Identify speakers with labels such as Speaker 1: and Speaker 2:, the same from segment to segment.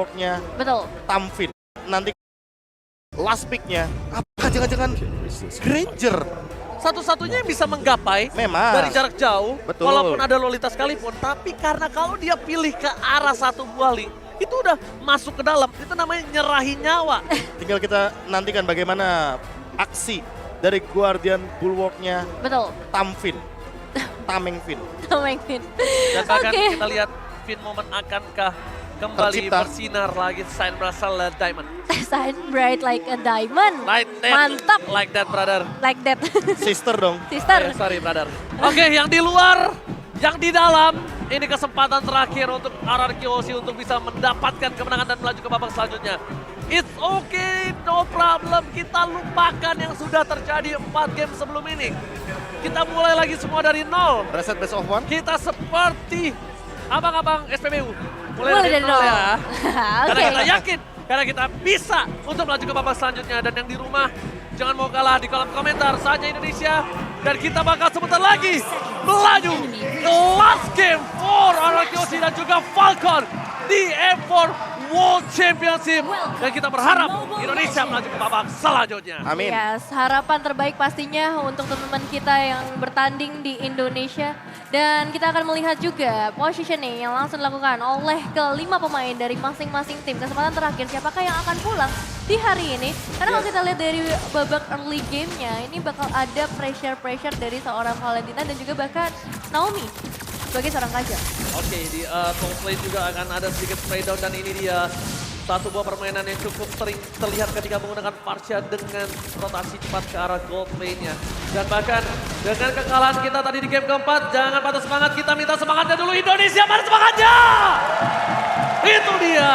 Speaker 1: bulwarknya
Speaker 2: Betul.
Speaker 1: Tamfin. Nanti last pick-nya, apa jangan-jangan Granger?
Speaker 3: Satu-satunya yang bisa menggapai
Speaker 1: Memang.
Speaker 3: dari jarak jauh,
Speaker 1: Betul.
Speaker 3: walaupun ada Lolita sekalipun, tapi karena kalau dia pilih ke arah satu buah link, itu udah masuk ke dalam, itu namanya nyerahin nyawa.
Speaker 1: Tinggal kita nantikan bagaimana aksi dari Guardian bulwarknya
Speaker 2: Betul.
Speaker 1: Tamfin. Tameng Fin.
Speaker 2: Tamengin.
Speaker 3: Dan bahkan
Speaker 2: Oke.
Speaker 3: kita lihat Fin Moment akankah kembali
Speaker 1: Tercipta.
Speaker 3: bersinar lagi Shine berasal dari Diamond.
Speaker 2: Shine bright like a diamond.
Speaker 3: Like that,
Speaker 2: Mantap.
Speaker 3: like that brother.
Speaker 2: Like that.
Speaker 1: Sister dong.
Speaker 2: Sister.
Speaker 3: Sorry brother. Oke, yang di luar, yang di dalam, ini kesempatan terakhir untuk RRQ Hoshi untuk bisa mendapatkan kemenangan dan melaju ke babak selanjutnya. It's okay, no problem. Kita lupakan yang sudah terjadi 4 game sebelum ini. Kita mulai lagi semua dari nol.
Speaker 1: Reset best of one.
Speaker 3: Kita seperti abang-abang SPBU.
Speaker 2: Mulai dari nol.
Speaker 3: ya. Karena
Speaker 2: Oke.
Speaker 3: kita yakin, karena kita bisa untuk melaju ke babak selanjutnya. Dan yang di rumah, jangan mau kalah di kolom komentar. Saatnya Indonesia, dan kita bakal sebentar lagi melaju ke last game for RRQ Hoshi dan juga Falcon di M4 World Championship. Dan kita berharap Indonesia melaju ke babak selanjutnya.
Speaker 1: Amin.
Speaker 2: Yes, harapan terbaik pastinya untuk teman-teman kita yang bertanding di Indonesia. Dan kita akan melihat juga positioning yang langsung dilakukan oleh kelima pemain dari masing-masing tim. Kesempatan terakhir siapakah yang akan pulang di hari ini. Karena kalau kita lihat dari babak early game-nya, ini bakal ada pressure dari seorang Valentina dan juga bahkan Naomi sebagai seorang raja.
Speaker 3: Oke, di top lane juga akan ada sedikit spray down dan ini dia satu buah permainan yang cukup sering terlihat ketika menggunakan Farsha dengan rotasi cepat ke arah gold lane-nya. Dan bahkan dengan kekalahan kita tadi di game keempat, jangan patah semangat, kita minta semangatnya dulu Indonesia, mana semangatnya? Itu dia.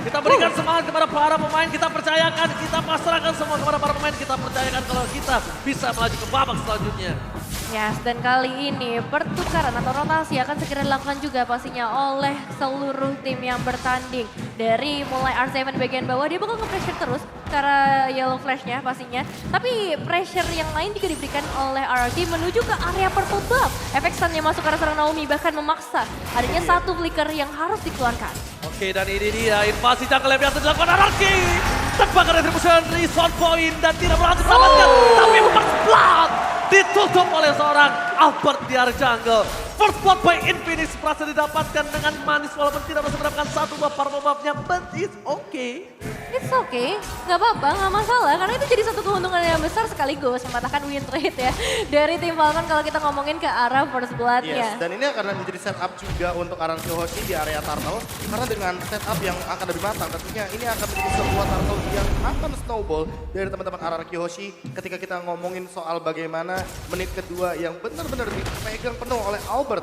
Speaker 3: Kita berikan semangat kepada para pemain, kita percayakan, kita pasrahkan semua kepada para pemain, kita percayakan kalau kita bisa melaju ke babak selanjutnya.
Speaker 2: Yes, dan kali ini pertukaran atau rotasi akan segera dilakukan juga pastinya oleh seluruh tim yang bertanding. Dari mulai R7 bagian bawah, dia bakal nge-pressure terus karena yellow flash-nya pastinya. Tapi pressure yang lain juga diberikan oleh RRQ menuju ke area purple buff. Efek stun-nya masuk ke arah seorang Naomi bahkan memaksa adanya satu flicker yang harus dikeluarkan.
Speaker 3: Oke, dan ini dia invasi jungle yang biasa dilakukan RRQ. Tebakan retribution, respawn point dan tidak berhasil selamatkan. Tapi first blood ditutup oleh seorang Albert di area jungle. First blood by Infinix berhasil didapatkan dengan manis walaupun tidak bisa mendapatkan satu buah purple buff-nya. But it's okay.
Speaker 2: It's okay, nggak apa-apa, nggak masalah. Karena itu jadi satu keuntungan yang besar sekaligus mematahkan win rate ya. Dari tim Falcon kalau kita ngomongin ke arah first blood-nya.
Speaker 1: Yes, dan ini akan menjadi setup juga untuk RRQ Hoshi di area turtle. Karena dengan setup yang akan lebih matang, tentunya ini akan menjadi sebuah turtle yang akan snowball dari teman-teman RRQ Hoshi ketika kita ngomongin soal bagaimana menit kedua yang benar-benar dipegang penuh oleh Albert.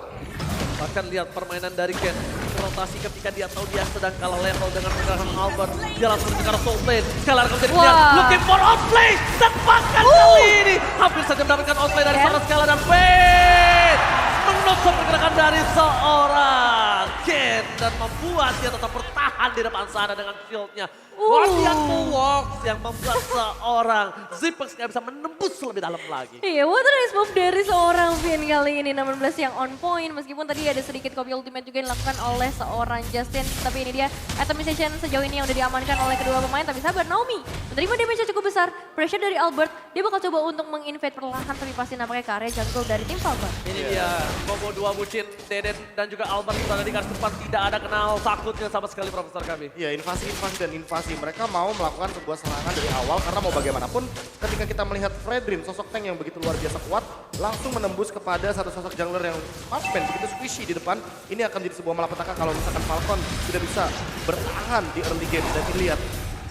Speaker 3: Bahkan lihat permainan dari Ken, rotasi ketika dia tahu dia sedang kalah level dengan menggunakan Albert. Dia langsung ke arah soul lane. Sekali lagi menjadi pilihan, looking for outplay. Dan bahkan kali ini hampir saja mendapatkan outplay dari seorang Skala dan Wait. Menutup pergerakan dari seorang Ken. Dan membuat dia tetap bertahan di depan sana dengan shieldnya. Guardian Bulwark yang membuat seorang Zipex nggak bisa menembus lebih dalam lagi.
Speaker 2: Iya, what a nice move dari seorang Finn kali ini 16 yang on point. Meskipun tadi ada sedikit copy ultimate juga yang dilakukan oleh seorang Justin. Tapi ini dia atomization sejauh ini yang udah diamankan oleh kedua pemain. Tapi sabar, Naomi menerima damage yang cukup besar. Pressure dari Albert, dia bakal coba untuk menginvade perlahan. Tapi pasti nampaknya ke area jungle dari tim Falcon.
Speaker 3: Ini dia combo dua bucin, Deden dan juga Albert berada di garis depan. Tidak ada kenal takutnya sama sekali Profesor kami.
Speaker 1: Ya, invasi dan invasi. Mereka mau melakukan sebuah serangan dari awal karena mau bagaimanapun ketika kita melihat Fredrin, sosok tank yang begitu luar biasa kuat, langsung menembus kepada satu sosok jungler yang marksman begitu squishy di depan. Ini akan jadi sebuah malapetaka kalau misalkan Falcon tidak bisa bertahan di early game. Dan dilihat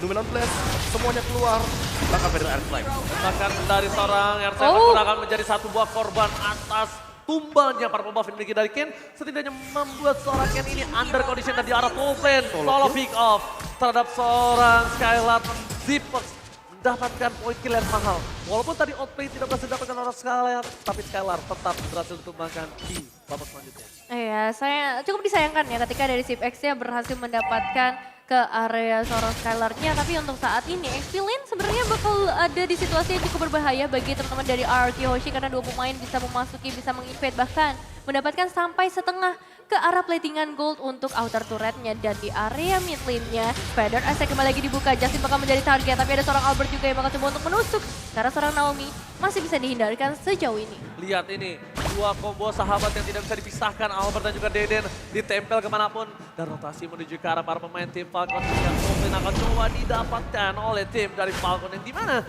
Speaker 1: Luminon Blast, semuanya keluar, bakal Fredrin Airflame.
Speaker 3: Bahkan dari seorang R7 pun akan menjadi satu buah korban atas tumbalnya para pembuff yang dimiliki dari Ken. Setidaknya membuat seorang Ken ini under condition dan di arah top lane. Solo pick off terhadap seorang Skylar. Zipex mendapatkan poin kill yang mahal. Walaupun tadi outplay tidak berhasil didapatkan oleh Skylar, tapi Skylar tetap berhasil ditumbangkan di babak selanjutnya.
Speaker 2: Iya, saya cukup disayangkan ya ketika dari Zipex-nya berhasil mendapatkan ke area seorang Skylar-nya. Tapi untuk saat ini, XP-Lane sebenarnya bakal ada di situasi yang cukup berbahaya bagi teman-teman dari RRQ Hoshi. Karena dua pemain bisa memasuki, bisa menginvade, bahkan mendapatkan sampai setengah ke arah platingan gold untuk outer turretnya. Dan di area mid lane-nya, Vader Aztec kembali lagi dibuka. Justin bakal menjadi target, tapi ada seorang Albert juga yang bakal coba untuk menusuk. Karena seorang Naomi masih bisa dihindarkan sejauh ini.
Speaker 3: Lihat ini, dua combo sahabat yang tidak bisa dipisahkan. Albert dan juga Deden ditempel kemanapun. Dan rotasi menuju ke arah para pemain tim Falcon. Yang mungkin akan coba didapatkan oleh tim dari Falcon. Yang dimana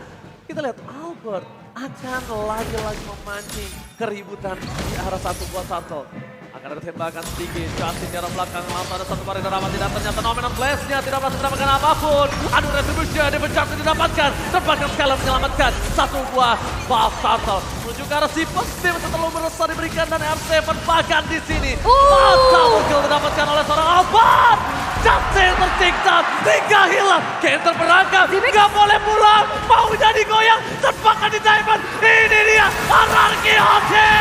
Speaker 3: kita lihat Albert akan lagi-lagi memancing keributan di arah satu buah turtle. Akan ada tembakan sedikit, Justin di arah belakang, langsung ada satu barang drama, tidak ternyata Phenomenon Blast-nya tidak berhasil mendapatkan apapun. Aduh, retribution di Justin didapatkan, terpaksa sekali menyelamatkan satu buah buff turtle. Menuju ke arah si tim terlalu merasa diberikan dan R7 bahkan di sini. Double kill didapatkan oleh seorang Albert. Justin tersiksa, 3 hilang, Ken terperangkap, gak boleh pulang, mau jadi goyang, terpaksa di diamond. Ini dia, Anarchy Hoshi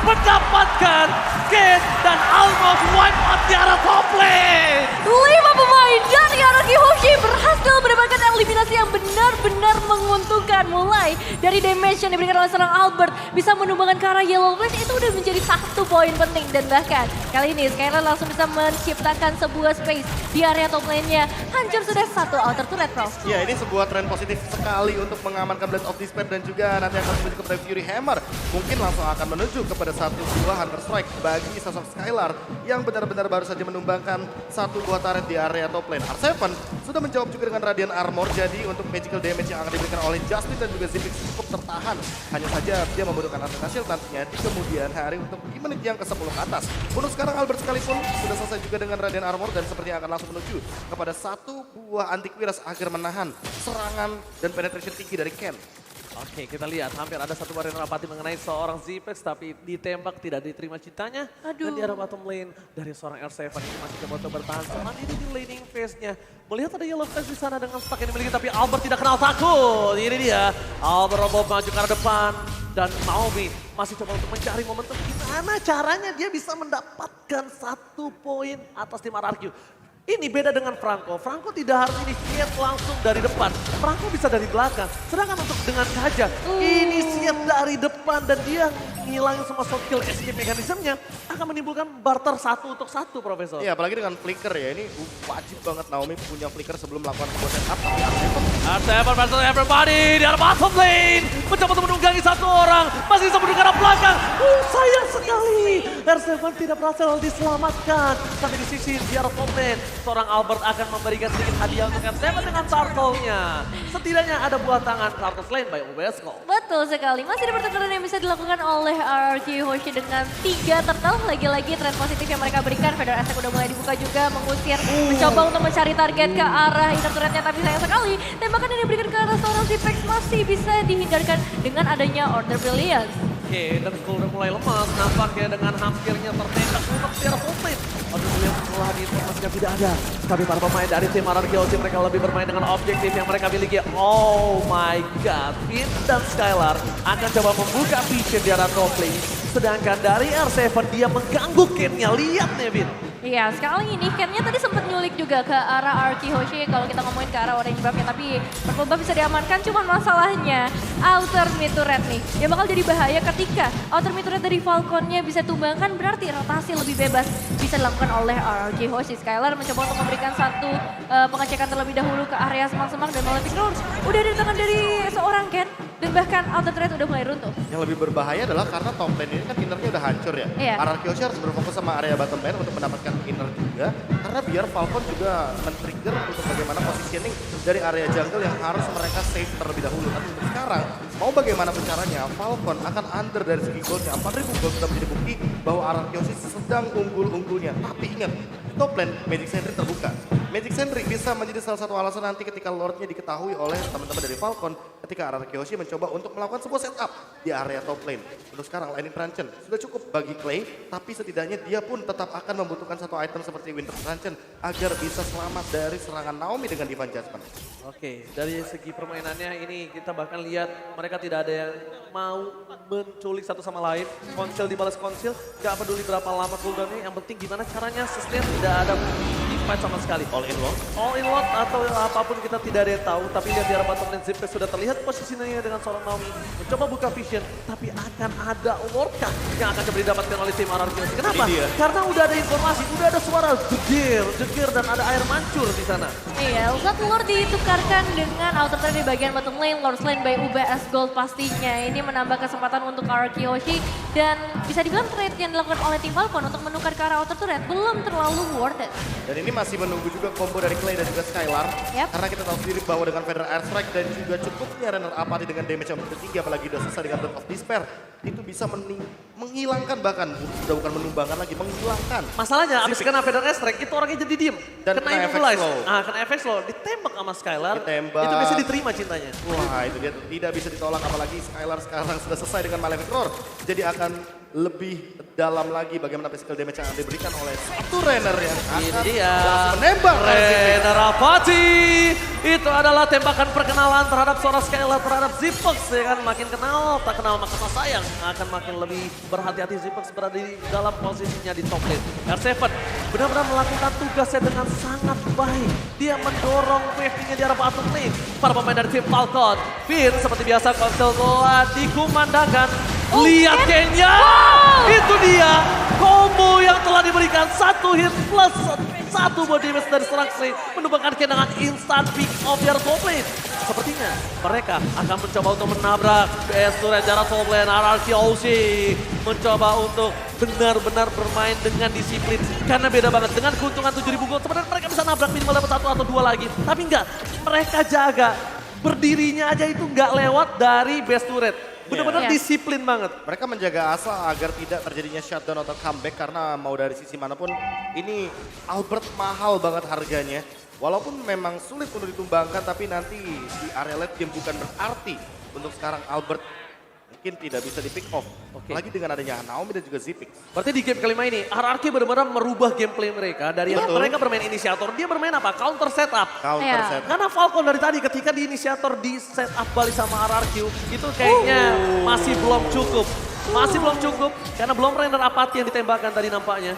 Speaker 3: mendapatkan Ken dan almost wipe out di arah top lane.
Speaker 2: 5 pemain dari Anarchy Hoshi berhasil mendapatkan eliminasi yang benar-benar menguntungkan. Mulai dari damage yang diberikan oleh seorang Albert bisa menumbangkan ke arah Yellow Flash, itu udah menjadi 1 poin penting. Dan bahkan kali ini Skylar langsung bisa menciptakan sebuah space di area top lane-nya. Hancur sudah 1 outer turret, Prof.
Speaker 1: Ya, ini sebuah tren positif sekali untuk mengamankan Blade of Despair dan juga nanti akan menuju kepada Fury Hammer. Mungkin langsung akan menuju kepada 1 buah Hunter Strike bagi sosok Skylar yang benar-benar baru saja menumbangkan 1 buah turret di area top lane. R7 sudah menjawab juga dengan Radiant Armor, jadi untuk magical damage yang akan diberikan oleh Justin dan juga Zipix cukup tertahan. Hanya saja dia membutuhkan Arcana Shield nantinya di kemudian hari untuk di menit yang ke-10 ke atas. Untuk sekarang Albert sekalipun sudah selesai juga dengan Radiant Armor dan sepertinya akan langsung menuju kepada 1 buah antivirus agar menahan serangan dan penetration tinggi dari Ken.
Speaker 3: Oke, kita lihat hampir ada 1 barang rapati mengenai seorang Zipex tapi ditembak tidak diterima cintanya.
Speaker 2: Aduh.
Speaker 3: Dan di arah bottom lane dari seorang R7 ini masih coba bertahan sendiri di laning phase-nya. Melihat ada Yellow Flash di sana dengan stack yang dimiliki tapi Albert tidak kenal takut. Ini dia, Albert roboh maju ke arah depan dan Naomi masih coba untuk mencari momentum gimana caranya dia bisa mendapatkan 1 poin atas tim RRQ. Ini beda dengan Franco. Franco tidak harus initiate langsung dari depan. Franco bisa dari belakang. Sedangkan untuk dengan Kaja, initiate dari depan dan dia ngilangin semua soft kill escape mekanismenya akan menimbulkan barter 1 untuk 1, Profesor.
Speaker 1: Iya, apalagi dengan flicker ya. Ini wajib banget Naomi punya flicker sebelum melakukan sebuah setup. Tapi
Speaker 3: R7 versus everybody di arah bottom lane. Mencoba untuk menunggangi 1 orang. Masih bisa menunggu arah belakang. Sayang sekali. R7 tidak berhasil diselamatkan. Tapi di sisi di arah top lane. Seorang Albert akan memberikan sedikit hadiah untuk R7 dengan turtle-nya. Setidaknya ada buah tangan turtle slain by Ubesco.
Speaker 2: Betul sekali, masih ada pertukaran yang bisa dilakukan oleh RRQ Hoshi dengan 3 turtle. Lagi-lagi tren positif yang mereka berikan, Vader Aztec udah mulai dibuka juga, mengusir, mencoba untuk mencari target ke arah inner turretnya. Tapi sayang sekali, tembakan yang diberikan ke arah seorang Zipex masih bisa dihindarkan dengan adanya Order Brilliance.
Speaker 3: Oke, dan udah mulai lemas nampaknya dengan hampirnya tertembak untuk secara komplit. Order Brilliance setelah diinformasikan tidak ada. Tapi para pemain dari tim RRQ mereka lebih bermain dengan objektif yang mereka miliki. Oh my god, Finn dan Skylar akan coba membuka vision di arah top lane. Sedangkan dari R7 dia mengganggu Ken-nya, lihat nih Finn.
Speaker 2: Iya, sekali ini Ken-nya tadi sempat nyulik juga ke arah RRQ Hoshi kalau kita ngomongin ke arah orange buff-nya. Tapi purple buff bisa diamankan, cuman masalahnya outer mid turret nih. Dia bakal jadi bahaya ketika outer mid turret dari Falcon-nya bisa tumbangkan, berarti rotasi lebih bebas bisa dilakukan oleh RRQ Hoshi. Skylar mencoba untuk memberikan 1 pengecekan terlebih dahulu ke area semak-semak dan malah pick udah ada tangan dari seorang Ken. Dan bahkan outer turret udah mulai runtuh.
Speaker 1: yang lebih berbahaya adalah karena top lane ini kan innernya udah hancur ya.
Speaker 2: Iya.
Speaker 1: RRQ harus berfokus sama area bottom lane untuk mendapatkan inner juga. Karena biar Falcon juga men-trigger untuk bagaimana positioning dari area jungle yang harus mereka save terlebih dahulu. Tapi untuk sekarang, mau bagaimana caranya Falcon akan under dari segi goldnya. 4.000 gold sudah menjadi bukti bahwa RRQ sedang unggul-unggulnya. Tapi ingat, top lane Magic Sentry terbuka. Magic Sentry bisa menjadi salah satu alasan nanti ketika Lordnya diketahui oleh teman-teman dari Falcon ketika RRQ mencoba untuk melakukan sebuah setup di area top lane. Untuk sekarang Lightning Truncheon sudah cukup bagi Clay, tapi setidaknya dia pun tetap akan membutuhkan 1 item seperti Winter Truncheon agar bisa selamat dari serangan Naomi dengan Divine Judgment. Oke,
Speaker 3: Dari segi permainannya ini kita bahkan lihat mereka tidak ada yang mau menculik satu sama lain. Konsil dibalas konsil, gak peduli berapa lama cooldownnya, yang penting gimana caranya sustain tidak ada fight sama sekali.
Speaker 1: All in loh.
Speaker 3: All in lot atau apapun kita tidak ada yang tahu. Tapi lihat di arah bottom lane Zipek sudah terlihat posisinya dengan seorang Naomi. Mencoba buka vision, tapi akan ada Lord kah yang akan didapatkan oleh tim RRQ. Kenapa? Karena udah ada informasi, udah ada suara jegir dan ada air mancur di sana.
Speaker 2: Iya, Lord Lord ditukarkan dengan outer turret di bagian bottom lane, Lord Lane by UBS Gold pastinya. Ini menambah kesempatan untuk RRQ Yoshi dan bisa dibilang trade yang dilakukan oleh tim Falcon untuk menukar ke arah outer turret belum terlalu worth it.
Speaker 1: Dan ini masih menunggu juga combo dari Clay dan juga Skylar.
Speaker 2: Yep.
Speaker 1: Karena kita tahu sendiri bahwa dengan Feather Airstrike dan juga cukupnya Renner Apathy dengan damage yang ketiga, apalagi udah selesai dengan Breath of Despair, itu bisa menghilangkan, bahkan udah bukan menumbangkan lagi, menghilangkan.
Speaker 3: Masalahnya abis kena Feather Airstrike itu orangnya jadi diem.
Speaker 1: Dan
Speaker 3: kena
Speaker 1: kena efek
Speaker 3: immobilize.
Speaker 1: slow.
Speaker 3: Kena efek slow. Ditembak sama Skylar.
Speaker 1: Ditembak.
Speaker 3: Itu biasa diterima cintanya.
Speaker 1: Wah, itu dia tidak bisa ditolak, apalagi Skylar sekarang sudah selesai dengan Malefic Roar. Jadi akan lebih dalam lagi bagaimana physical damage yang diberikan oleh satu Renner yang
Speaker 3: Ini
Speaker 1: akan
Speaker 3: dia.
Speaker 1: langsung menembak.
Speaker 3: Renner Apathy. Itu adalah tembakan perkenalan terhadap seorang Skylar terhadap Zipox. Ya kan, makin kenal, tak kenal maka tak sayang. Akan makin lebih berhati-hati Zipox berada di dalam posisinya di top lane. R7 benar-benar melakukan tugasnya dengan sangat baik. Dia mendorong waving-nya di arah bottom lane. Para pemain dari tim Falcon. Finn seperti biasa konsel telah dikumandangkan. Lihat Kenya, itu dia combo yang telah diberikan, satu hit plus satu body damage dari serang Slay menumbangkan Ken dengan instant pick off di arah top lane. Sepertinya mereka akan mencoba untuk menabrak BS Turret jarak top lane. RRQ Yoshi mencoba untuk benar-benar bermain dengan disiplin karena beda banget dengan keuntungan 7.000 gold. Sebenarnya mereka bisa nabrak minimal dapat 1 atau 2 lagi, tapi enggak, mereka jaga berdirinya aja itu enggak lewat dari BS Turret. Benar-benar disiplin banget.
Speaker 1: Mereka menjaga asa agar tidak terjadinya shutdown atau comeback karena mau dari sisi manapun ini Albert mahal banget harganya. Walaupun memang sulit untuk ditumbangkan, tapi nanti di area late game bukan berarti untuk sekarang Albert mungkin tidak bisa di pick off. Lagi dengan adanya Naomi dan juga Zipix.
Speaker 3: Berarti di game kelima ini RRQ benar-benar merubah gameplay mereka dari yang mereka bermain inisiator, dia bermain apa? Counter setup.
Speaker 1: Counter set.
Speaker 3: Karena Falcon dari tadi ketika di inisiator di setup balik sama RRQ itu kayaknya masih belum cukup. Masih belum cukup karena belum Renner Apathy yang ditembakkan tadi nampaknya.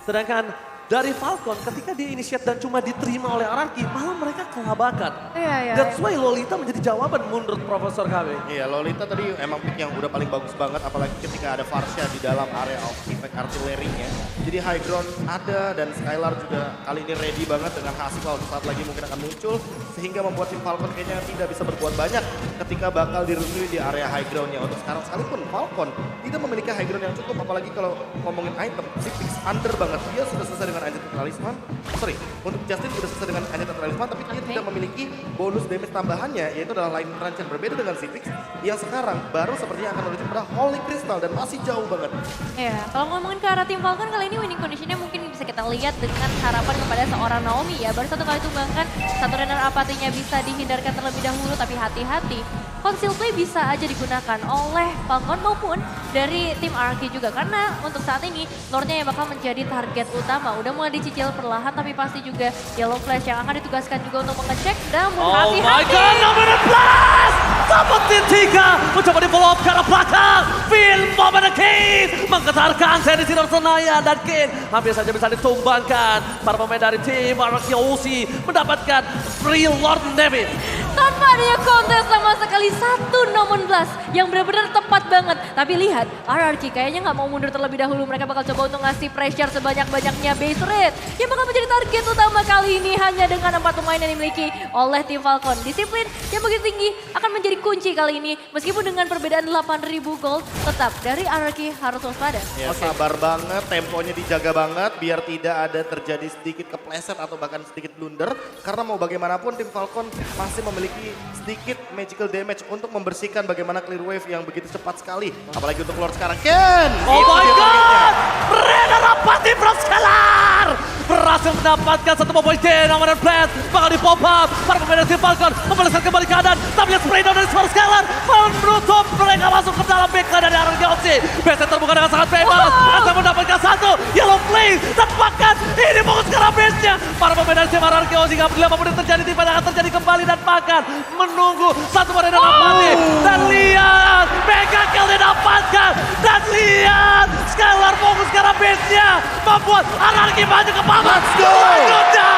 Speaker 3: Sedangkan dari Falcon ketika dia initiate dan cuma diterima oleh RRQ, malah mereka kelabakan.
Speaker 2: Iya.
Speaker 3: That's why Lolita menjadi jawaban menurut Profesor KB.
Speaker 1: Iya, Lolita tadi emang pick yang udah paling bagus banget, apalagi ketika ada Varsha di dalam area of effect artillery-nya. Jadi high ground ada dan Skylar juga kali ini ready banget dengan hasil kalau saat lagi mungkin akan muncul. Sehingga membuat tim Falcon kayaknya tidak bisa berbuat banyak ketika bakal dirundui di area high ground-nya. Untuk sekarang sekalipun Falcon tidak memiliki high ground yang cukup, apalagi kalau ngomongin item, Zipix under banget. Dia sudah selesai dengan Ancient Talisman. Sorry, untuk Justin sudah selesai dengan Ancient Talisman, tapi dia tidak memiliki bonus damage tambahannya, yaitu adalah Line Crunch yang berbeda dengan Zipix, yang sekarang baru sepertinya akan menuju pada Holy Crystal dan masih jauh banget.
Speaker 2: Iya, kalau ngomongin ke arah tim Falcon kali ini winning conditionnya mungkin bisa kita lihat dengan harapan kepada seorang Naomi ya. Baru satu kali tumbangkan, satu Renner Apathy-nya bisa dihindarkan terlebih dahulu, tapi hati-hati. Conceal Play bisa aja digunakan oleh Falcon maupun dari tim RRQ juga. Karena untuk saat ini Lordnya yang bakal menjadi target utama. Udah mulai dicicil perlahan tapi pasti juga Yellow Flash yang akan ditugaskan juga untuk mengecek. Namun hati-hati.
Speaker 3: Oh my god, nomor 16! Seperti 3, mencoba di follow up ke arah belakang. Phil Moment Kane menggetarkan seri Sinor Senayan dan Kane hampir saja bisa ditumbangkan. Para pemain dari tim RRQ Yoshi mendapatkan free Lord David.
Speaker 2: Tanpa adanya kontes sama sekali, satu nomor 11 yang benar-benar tepat banget. Tapi lihat, RRQ kayaknya nggak mau mundur terlebih dahulu. Mereka bakal coba untuk ngasih pressure sebanyak-banyaknya base rate. Yang bakal menjadi target utama kali ini hanya dengan 4 pemain yang dimiliki oleh tim Falcon. Disiplin yang begitu tinggi akan menjadi kunci kali ini. Meskipun dengan perbedaan 8.000 gold, tetap dari RRQ harus waspada.
Speaker 1: Ya, sabar banget, temponya dijaga banget biar tidak ada terjadi sedikit kepleset atau bahkan sedikit blunder. Karena mau bagaimanapun tim Falcon masih memiliki sedikit magical damage untuk membersihkan bagaimana clear wave yang begitu cepat sekali. Apalagi untuk Lord sekarang. Ken!
Speaker 3: Oh
Speaker 1: Itu
Speaker 3: my
Speaker 1: dia
Speaker 3: god!
Speaker 1: targetnya.
Speaker 3: Renner Apathy from Skylar! Berhasil mendapatkan satu poin D nomor Blast. Bakal di pop up. Para pemain dari tim Falcon membalaskan kembali keadaan. Tapi spray down dari Suara Skylar menutup mereka masuk ke dalam backline dari RRQ Yoshi. Base terbuka dengan sangat bebas. Asal mendapatkan satu. Yellow Flame terpakan. Ini fokus ke arah base-nya. Para pemain dari tim RRQ hingga apabila apapun yang terjadi, tiba akan terjadi kembali dan pakan menunggu satu arena mati. Dan lihat, mega kill didapatkan. Dan lihat, Skylar fokus ke arah base-nya. Membuat RRQ maju ke babak
Speaker 1: Let's go!
Speaker 3: selanjutnya.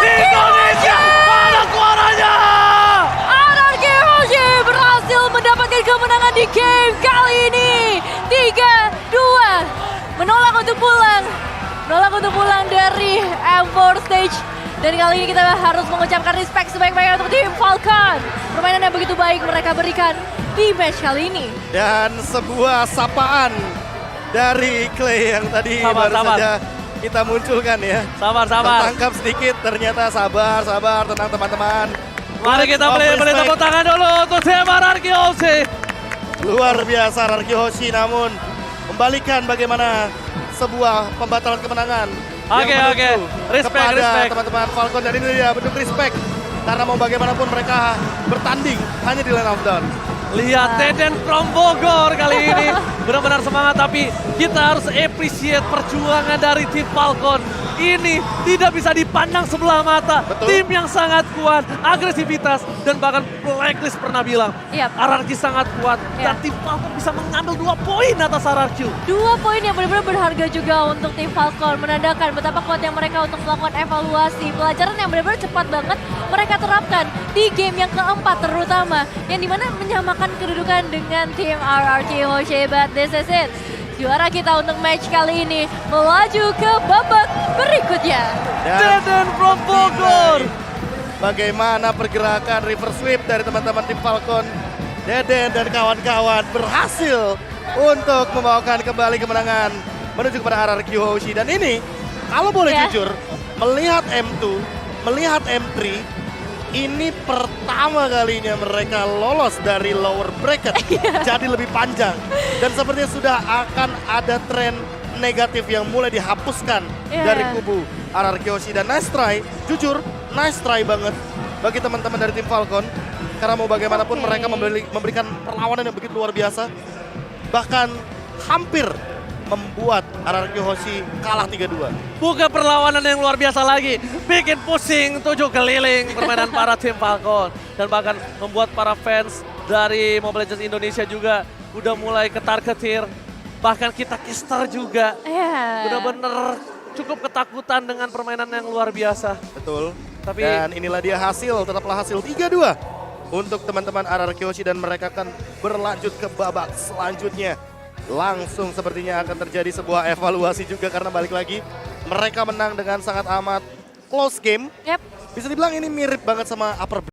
Speaker 3: Indonesia, mana suaranya?
Speaker 2: RRQ Hoshi berhasil mendapatkan kemenangan di game kali ini. 3-2. Menolak untuk pulang dari M4 Stage. Dan kali ini kita harus mengucapkan respect sebaik-baiknya untuk tim Falcon. Permainan yang begitu baik mereka berikan di match kali ini.
Speaker 1: Dan sebuah sapaan dari Clay yang tadi
Speaker 3: Sabar,
Speaker 1: baru
Speaker 3: sabar.
Speaker 1: saja kita munculkan ya.
Speaker 3: Sabar.
Speaker 1: Tertangkap sedikit, ternyata sabar, tenang teman-teman.
Speaker 3: Mari kita beli
Speaker 1: Respect.
Speaker 3: tepuk tangan dulu untuk tim RRQ Hoshi.
Speaker 1: Luar biasa RRQ Hoshi, namun membalikan bagaimana sebuah pembatalan kemenangan.
Speaker 3: Oke.
Speaker 1: menuju
Speaker 3: Respect.
Speaker 1: kepada teman-teman Falcon, dan ini dia bentuk respect. Karena mau bagaimanapun mereka bertanding hanya di line of down.
Speaker 3: Lihat Deden from Bogor kali ini benar-benar semangat, tapi kita harus appreciate perjuangan dari tim Falcon. Ini tidak bisa dipandang sebelah mata.
Speaker 1: Betul.
Speaker 3: Tim yang sangat kuat, agresivitas, dan bahkan Blacklist pernah bilang
Speaker 2: Yap.
Speaker 3: RRQ sangat kuat dan
Speaker 2: Yap.
Speaker 3: tim Falcon bisa mengambil 2 poin atas RRQ.
Speaker 2: 2 poin yang benar-benar berharga juga untuk tim Falcon, menandakan betapa kuatnya mereka untuk melakukan evaluasi, pelajaran yang benar-benar cepat banget mereka terapkan di game yang keempat terutama, yang dimana menyamakan kedudukan dengan tim RRQ Hoshi. But this is it. Juara kita untuk match kali ini melaju ke babak berikutnya.
Speaker 1: Dan
Speaker 3: Deden from Bogor.
Speaker 1: bagaimana pergerakan reverse sweep dari teman-teman tim Falcon. Deden dan kawan-kawan berhasil untuk membawakan kembali kemenangan menuju kepada RRQ Hoshi. Dan ini, kalau boleh
Speaker 2: Ya.
Speaker 1: jujur, melihat M2, melihat M3, ini pertama kalinya mereka lolos dari lower bracket, jadi lebih panjang. Dan sepertinya sudah akan ada tren negatif yang mulai dihapuskan
Speaker 2: Yeah.
Speaker 1: dari kubu RRQ Hoshi. Dan nice try, jujur nice try banget bagi teman-teman dari tim Falcon. Karena mau bagaimanapun
Speaker 2: Oke.
Speaker 1: mereka memberikan perlawanan yang begitu luar biasa. Bahkan hampir membuat RRQ Hoshi kalah 3-2.
Speaker 3: Bukan perlawanan yang luar biasa lagi, bikin pusing 7 keliling permainan para tim Falcon. Dan bahkan membuat para fans dari Mobile Legends Indonesia juga udah mulai ketar-ketir. Bahkan kita caster juga
Speaker 2: Ya.
Speaker 3: benar-benar cukup ketakutan dengan permainan yang luar biasa.
Speaker 1: Betul.
Speaker 3: Tapi-
Speaker 1: Dan inilah dia hasil, tetaplah hasil 3-2 untuk teman-teman RRQ Hoshi, dan mereka akan berlanjut ke babak selanjutnya. Langsung sepertinya akan terjadi sebuah evaluasi juga, karena balik lagi mereka menang dengan sangat amat close game.
Speaker 2: Yap.
Speaker 1: Bisa dibilang ini mirip banget sama upper